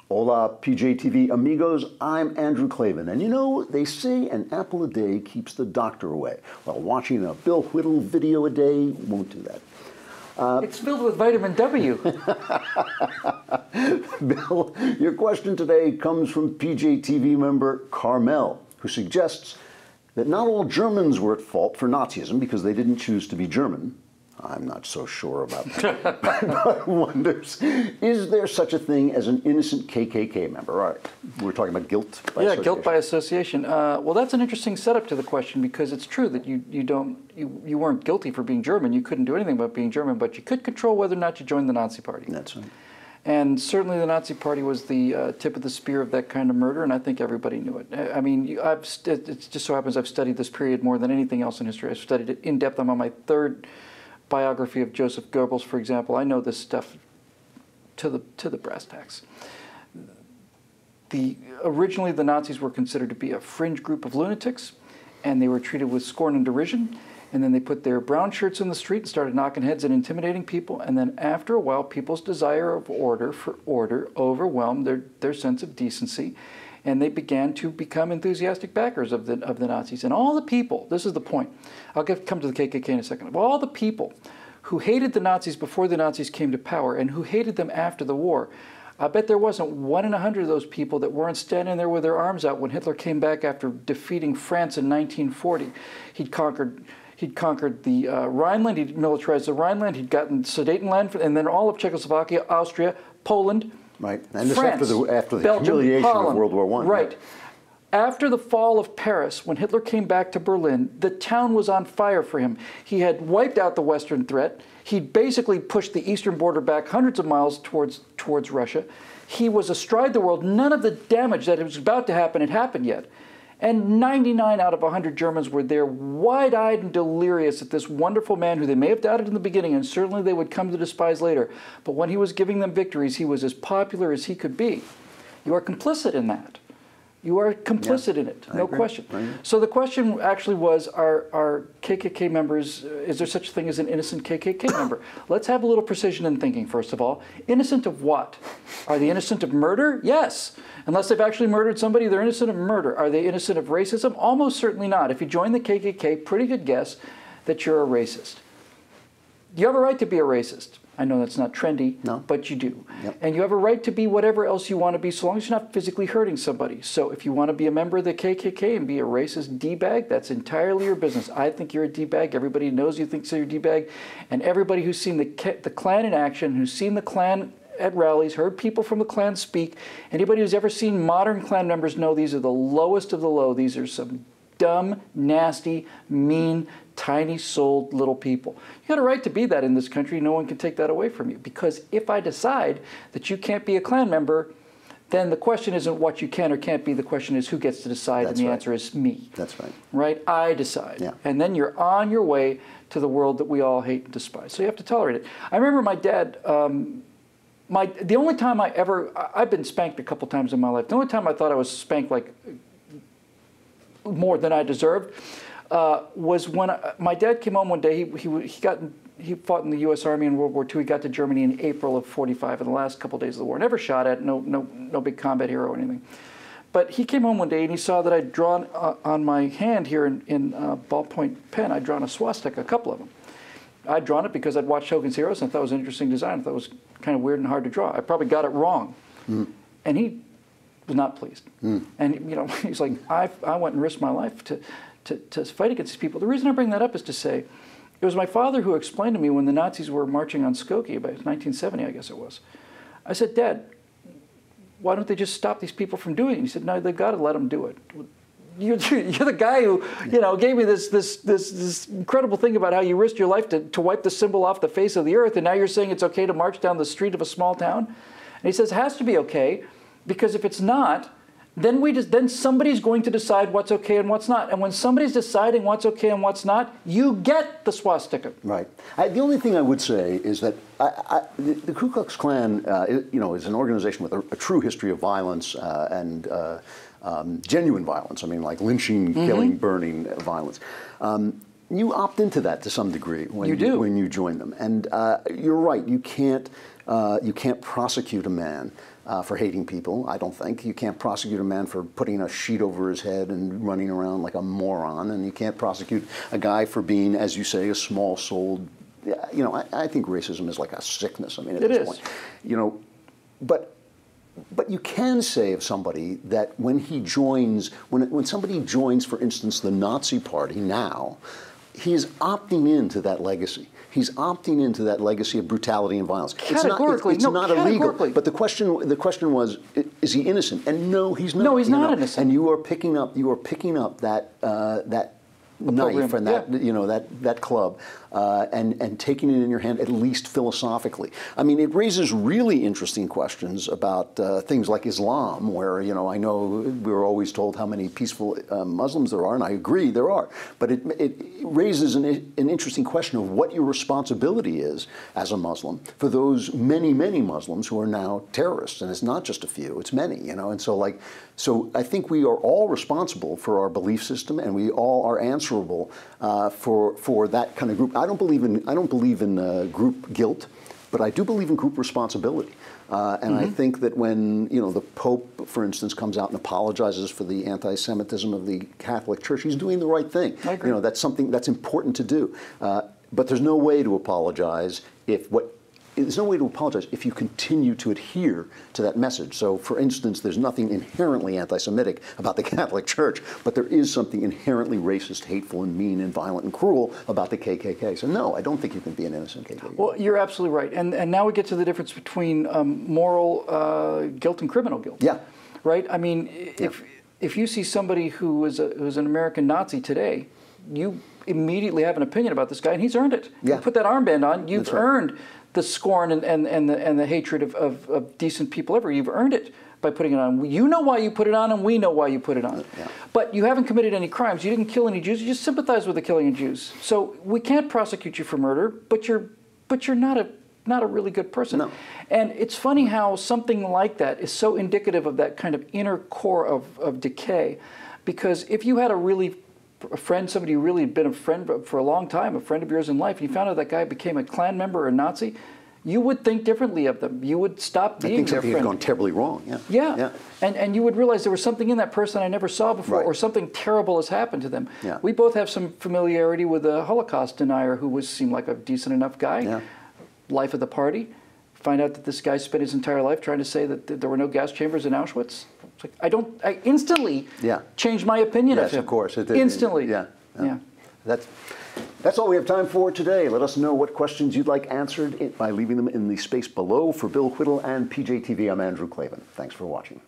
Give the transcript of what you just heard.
Hola, PJTV amigos, I'm Andrew Klavan, and you know, they say an apple a day keeps the doctor away. Well, watching a Bill Whittle video a day won't do that. It's filled with vitamin W. Bill, your question today comes from PJTV member Carmel, who suggests that not all Germans were at fault for Nazism because they didn't choose to be German. I'm not so sure about that. But wonders, is there such a thing as an innocent KKK member? All right, we're talking about guilt by association. Yeah, guilt by association. Well, that's an interesting setup to the question, because it's true that you weren't guilty for being German. You couldn't do anything about being German, but you could control whether or not you joined the Nazi Party. That's right. And certainly the Nazi Party was the tip of the spear of that kind of murder, and I think everybody knew it. I mean, it just so happens I've studied this period more than anything else in history. I've studied it in depth. I'm on my third biography of Joseph Goebbels, for example. I know this stuff to the brass tacks. Originally, the Nazis were considered to be a fringe group of lunatics, and they were treated with scorn and derision. And then they put their brown shirts in the street and started knocking heads and intimidating people. And then after a while, people's desire of order overwhelmed their sense of decency. And they began to become enthusiastic backers of the Nazis. And all the people, this is the point, I'll come to the KKK in a second, of all the people who hated the Nazis before the Nazis came to power and who hated them after the war, I bet there wasn't 1 in 100 of those people that weren't standing there with their arms out when Hitler came back after defeating France in 1940. He'd conquered the Rhineland, he'd militarized the Rhineland, he'd gotten Sudetenland, and then all of Czechoslovakia, Austria, Poland, right, and France, this after the Belgium, humiliation Holland, of World War I. Right. After the fall of Paris, when Hitler came back to Berlin, the town was on fire for him. He had wiped out the Western threat. He'd basically pushed the eastern border back hundreds of miles towards Russia. He was astride the world. None of the damage that was about to happen had happened yet. And 99 out of 100 Germans were there, wide-eyed and delirious at this wonderful man who they may have doubted in the beginning, and certainly they would come to despise later. But when he was giving them victories, he was as popular as he could be. You are complicit in that. You are complicit in it, no question. So the question actually was, are KKK members, is there such a thing as an innocent KKK member? Let's have a little precision in thinking, first of all. Innocent of what? Are they innocent of murder? Yes. Unless they've actually murdered somebody, they're innocent of murder. Are they innocent of racism? Almost certainly not. If you join the KKK, pretty good guess that you're a racist. You have a right to be a racist. I know that's not trendy, but you do. Yep. And you have a right to be whatever else you want to be, so long as you're not physically hurting somebody. So if you want to be a member of the KKK and be a racist D-bag, that's entirely your business. I think you're a D-bag. Everybody knows you think you're a D-bag. And everybody who's seen the Klan in action, who's seen the Klan at rallies, heard people from the Klan speak, anybody who's ever seen modern Klan members know these are the lowest of the low. These are some dumb, nasty, mean, tiny-souled little people. You got a right to be that in this country. No one can take that away from you. Because if I decide that you can't be a Klan member, then the question isn't what you can or can't be. The question is who gets to decide, and the answer is me. That's right. Right? I decide. Yeah. And then you're on your way to the world that we all hate and despise. So you have to tolerate it. I remember my dad, the only time I've been spanked a couple times in my life. The only time I thought I was spanked like more than I deserved was when my dad came home one day. He fought in the U.S. Army in World War II. He got to Germany in April of '45, in the last couple of days of the war. Never shot at, no big combat hero or anything. But he came home one day and he saw that I'd drawn on my hand here in ballpoint pen. I'd drawn a swastika, a couple of them. I'd drawn it because I'd watched Hogan's Heroes and I thought it was an interesting design. I thought it was kind of weird and hard to draw. I probably got it wrong, and he was not pleased. And he's like, I went and risked my life to fight against these people. The reason I bring that up is to say, it was my father who explained to me when the Nazis were marching on Skokie, about 1970, I guess it was. I said, Dad, why don't they just stop these people from doing it? And he said, no, they've got to let them do it. You're the guy who, gave me this incredible thing about how you risked your life to wipe the symbol off the face of the earth, and now you're saying it's okay to march down the street of a small town? And he says it has to be okay, because if it's not, then somebody's going to decide what's okay and what's not. And when somebody's deciding what's okay and what's not, you get the swastika. Right. The only thing I would say is that the Ku Klux Klan, is an organization with a true history of violence and genuine violence. I mean, like lynching, killing, burning violence. you opt into that to some degree when You do. when you join them. And you're right. You can't prosecute a man for hating people. I don't think you can't prosecute a man for putting a sheet over his head and running around like a moron. And you can't prosecute a guy for being, as you say, a small-souled. You know, I think racism is like a sickness. I mean, at this point, you know, but you can say of somebody that when he joins, when somebody joins, for instance, the Nazi Party now, he is opting into that legacy. He's opting into that legacy of brutality and violence. Categorically, it's not illegal. But the question was, is he innocent? And no, he's not. No, he's not innocent. And you are picking up that knife and that that club and taking it in your hand, at least philosophically. I mean, it raises really interesting questions about things like Islam, where I know we were always told how many peaceful Muslims there are, and I agree there are. But it raises an interesting question of what your responsibility is as a Muslim for those many Muslims who are now terrorists, and it's not just a few; it's many. And so I think we are all responsible for our belief system, and we all are answerable for that kind of group. I don't believe in group guilt, but I do believe in group responsibility. And I think that when the Pope, for instance, comes out and apologizes for the anti-Semitism of the Catholic Church, he's doing the right thing. I agree. That's something that's important to do. But there's no way to apologize There's no way to apologize if you continue to adhere to that message. So, for instance, there's nothing inherently anti-Semitic about the Catholic Church, but there is something inherently racist, hateful, and mean, and violent, and cruel about the KKK. So, no, I don't think you can be an innocent KKK. Well, you're absolutely right. And now we get to the difference between moral guilt and criminal guilt. Yeah. Right? I mean, if you see somebody who's an American Nazi today, you immediately have an opinion about this guy, and he's earned it. Yeah. You put that armband on, you've That's right. earned the scorn and the hatred of decent people everywhere. You've earned it by putting it on. You know why you put it on, and we know why you put it on. Yeah. But you haven't committed any crimes. You didn't kill any Jews. You just sympathize with the killing of Jews. So we can't prosecute you for murder, but you're not a really good person. No. And it's funny how something like that is so indicative of that kind of inner core of decay. Because if you had a friend, somebody who really had been a friend for a long time, a friend of yours in life, and you found out that guy became a Klan member or a Nazi, you would think differently of them. You would stop being their friend. I think something had gone terribly wrong. Yeah. And you would realize there was something in that person I never saw before, Right. or something terrible has happened to them. Yeah. We both have some familiarity with a Holocaust denier who seemed like a decent enough guy. Yeah. Life of the party. Find out that this guy spent his entire life trying to say that there were no gas chambers in Auschwitz. It's like, I instantly changed my opinion of him. Yes, of course. Instantly. Yeah. Yeah. That's all we have time for today. Let us know what questions you'd like answered by leaving them in the space below. For Bill Whittle and PJTV, I'm Andrew Klavan. Thanks for watching.